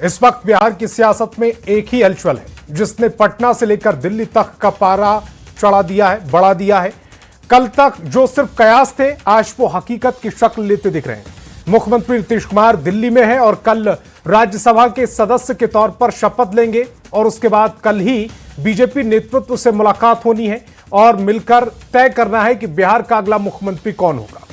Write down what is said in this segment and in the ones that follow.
इस वक्त बिहार की सियासत में एक ही हलचल है जिसने पटना से लेकर दिल्ली तक का पारा चढ़ा दिया है, बढ़ा दिया है। कल तक जो सिर्फ कयास थे, आज वो हकीकत की शक्ल लेते दिख रहे हैं। मुख्यमंत्री नीतीश कुमार दिल्ली में है और कल राज्यसभा के सदस्य के तौर पर शपथ लेंगे और उसके बाद कल ही बीजेपी नेतृत्व से मुलाकात होनी है और मिलकर तय करना है कि बिहार का अगला मुख्यमंत्री कौन होगा।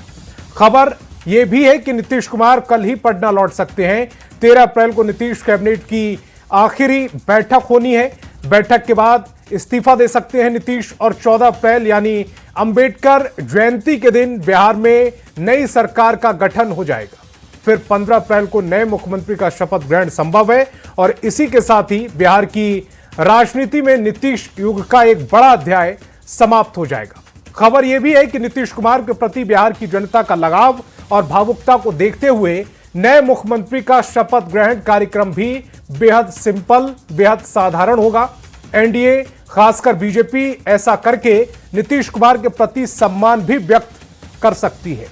खबर यह भी है कि नीतीश कुमार कल ही पटना लौट सकते हैं। 13 अप्रैल को नीतीश कैबिनेट की आखिरी बैठक होनी है। बैठक के बाद इस्तीफा दे सकते हैं नीतीश और 14 अप्रैल यानी अंबेडकर जयंती के दिन बिहार में नई सरकार का गठन हो जाएगा। फिर 15 अप्रैल को नए मुख्यमंत्री का शपथ ग्रहण संभव है और इसी के साथ ही बिहार की राजनीति में नीतीश युग का एक बड़ा अध्याय समाप्त हो जाएगा। खबर यह भी है कि नीतीश कुमार के प्रति बिहार की जनता का लगाव और भावुकता को देखते हुए नए मुख्यमंत्री का शपथ ग्रहण कार्यक्रम भी बेहद सिंपल, बेहद साधारण होगा। एनडीए खासकर बीजेपी ऐसा करके नीतीश कुमार के प्रति सम्मान भी व्यक्त कर सकती है।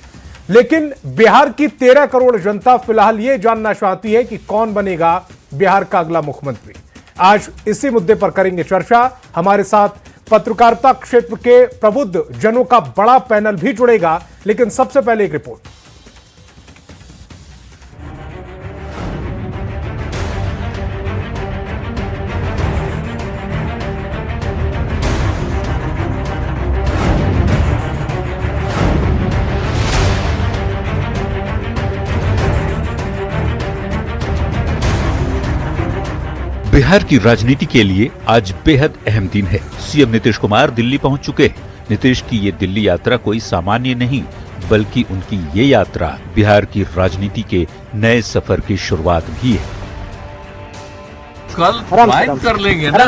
लेकिन बिहार की 13 करोड़ जनता फिलहाल यह जानना चाहती है कि कौन बनेगा बिहार का अगला मुख्यमंत्री। आज इसी मुद्दे पर करेंगे चर्चा। हमारे साथ पत्रकारिता क्षेत्र के प्रबुद्ध जनों का बड़ा पैनल भी जुड़ेगा, लेकिन सबसे पहले एक रिपोर्ट। बिहार की राजनीति के लिए आज बेहद अहम दिन है। सीएम नीतीश कुमार दिल्ली पहुंच चुके हैं। नीतीश की ये दिल्ली यात्रा कोई सामान्य नहीं, बल्कि उनकी ये यात्रा बिहार की राजनीति के नए सफर की शुरुआत भी है। कल फाइट कर लेंगे ना,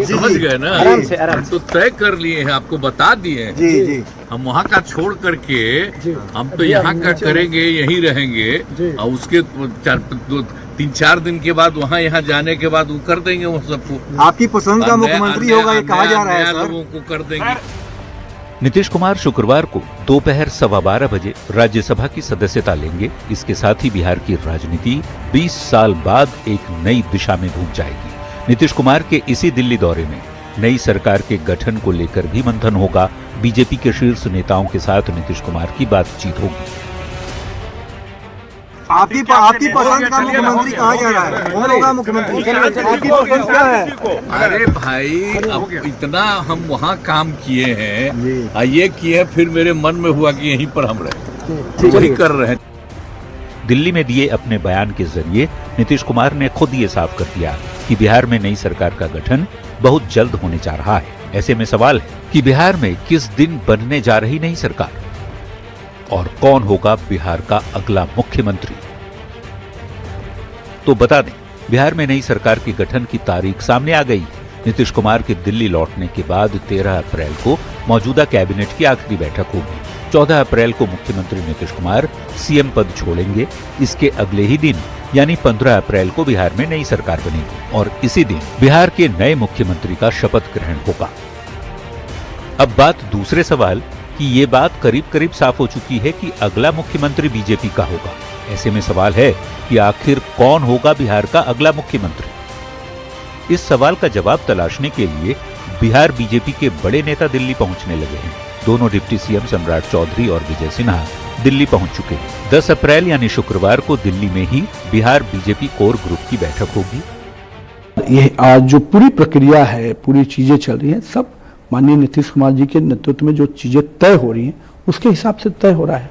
समझ गए ना, तो तय कर लिए हैं, आपको बता दिए हैं। जी। हम वहाँ का छोड़ करके हम तो यहाँ का करेंगे, यहीं रहेंगे और उसके 3-4 दिन के बाद वहाँ यहाँ जाने के बाद वो कर देंगे वो सबको। आपकी पसंद का मुख्यमंत्री होगा ये कहा जा रहा है सर। लोगों को कर देंगे। नीतीश कुमार शुक्रवार को दोपहर 12:15 बजे राज्यसभा की सदस्यता लेंगे। इसके साथ ही बिहार की राजनीति 20 साल बाद एक नई दिशा में घूम जाएगी। नीतीश कुमार के इसी दिल्ली दौरे में नई सरकार के गठन को लेकर भी मंथन होगा। बीजेपी के शीर्ष नेताओं के साथ नीतीश कुमार की बातचीत होगी। आपकी पसंद का मुख्यमंत्री कहा जा रहा है, कौन होगा मुख्यमंत्री? आपकी पसंद क्या है? अरे भाई, अब इतना हम वहाँ काम किए हैं, ये किए, फिर मेरे मन में हुआ कि यहीं पर हम रहे, वही कर रहे हैं। दिल्ली में दिए अपने बयान के जरिए नीतीश कुमार ने खुद ये साफ कर दिया कि बिहार में नई सरकार का गठन बहुत जल्द होने जा रहा है। ऐसे में सवाल है कि बिहार में किस दिन बनने जा रही नई सरकार और कौन होगा बिहार का अगला मुख्यमंत्री। तो बता दें, बिहार में नई सरकार के गठन की तारीख सामने आ गई। नीतीश कुमार के दिल्ली लौटने के बाद 13 अप्रैल को मौजूदा कैबिनेट की आखिरी बैठक होगी। 14 अप्रैल को मुख्यमंत्री नीतीश कुमार सीएम पद छोड़ेंगे। इसके अगले ही दिन यानी 15 अप्रैल को बिहार में नई सरकार बनेगी और इसी दिन बिहार के नए मुख्यमंत्री का शपथ ग्रहण होगा। अब बात दूसरे सवाल कि ये बात करीब करीब साफ हो चुकी है कि अगला मुख्यमंत्री बीजेपी का होगा। ऐसे में सवाल है कि आखिर कौन होगा बिहार का अगला मुख्यमंत्री। इस सवाल का जवाब तलाशने के लिए बिहार बीजेपी के बड़े नेता दिल्ली पहुंचने लगे हैं। दोनों डिप्टी सीएम सम्राट चौधरी और विजय सिन्हा दिल्ली पहुंच चुके हैं। 10 अप्रैल यानी शुक्रवार को दिल्ली में ही बिहार बीजेपी कोर ग्रुप की बैठक होगी। ये आज जो पूरी प्रक्रिया है, पूरी चीजें चल रही हैं, सब माननीय नीतीश कुमार जी के नेतृत्व में जो चीजें तय हो रही हैं उसके हिसाब से तय हो रहा है।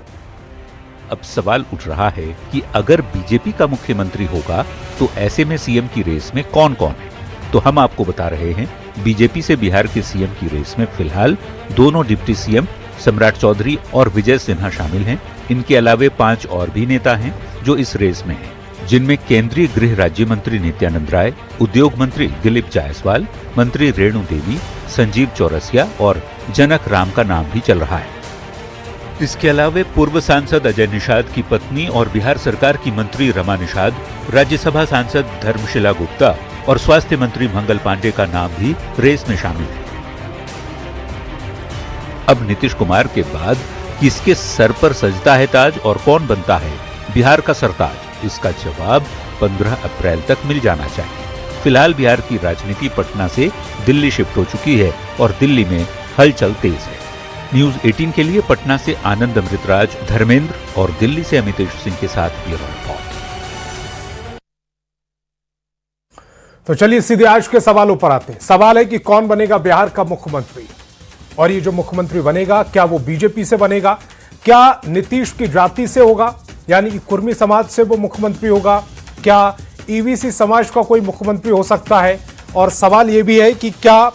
अब सवाल उठ रहा है कि अगर बीजेपी का मुख्यमंत्री होगा तो ऐसे में सीएम की रेस में कौन कौन है। तो हम आपको बता रहे हैं, बीजेपी से बिहार के सीएम की रेस में फिलहाल दोनों डिप्टी सीएम सम्राट चौधरी और विजय सिन्हा शामिल हैं। इनके अलावे 5 और भी नेता हैं जो इस रेस में हैं, जिनमें केंद्रीय गृह राज्य मंत्री नित्यानंद राय, उद्योग मंत्री दिलीप जायसवाल, मंत्री रेणु देवी, संजीव चौरसिया और जनक राम का नाम भी चल रहा है। इसके अलावे पूर्व सांसद अजय निषाद की पत्नी और बिहार सरकार की मंत्री रमा निषाद, राज्यसभा सांसद धर्मशिला गुप्ता और स्वास्थ्य मंत्री मंगल पांडे का नाम भी रेस में शामिल है। अब नीतीश कुमार के बाद किसके सर पर सजता है ताज और कौन बनता है बिहार का सरताज, इसका जवाब 15 अप्रैल तक मिल जाना चाहिए। फिलहाल बिहार की राजनीति पटना से दिल्ली शिफ्ट हो चुकी है और दिल्ली में हलचल तेज है। न्यूज 18 के लिए पटना से आनंद अमृतराज, धर्मेंद्र और दिल्ली से अमितेश सिंह के साथ ब्यूरो रिपोर्ट। तो चलिए सीधे आज के सवालों पर आते हैं। सवाल है कि कौन बनेगा बिहार का मुख्यमंत्री, और ये जो मुख्यमंत्री बनेगा क्या वो बीजेपी से बनेगा, क्या नीतीश की जाति से होगा यानी कि कुर्मी समाज से वो मुख्यमंत्री होगा, क्या ईवीसी समाज का कोई मुख्यमंत्री हो सकता है, और सवाल ये भी है कि क्या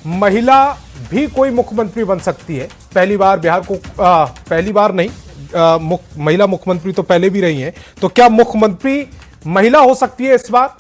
महिला भी कोई मुख्यमंत्री बन सकती है। पहली बार बिहार को पहली बार नहीं, महिला मुख्यमंत्री तो पहले भी रही हैं, तो क्या मुख्यमंत्री महिला हो सकती है इस बार।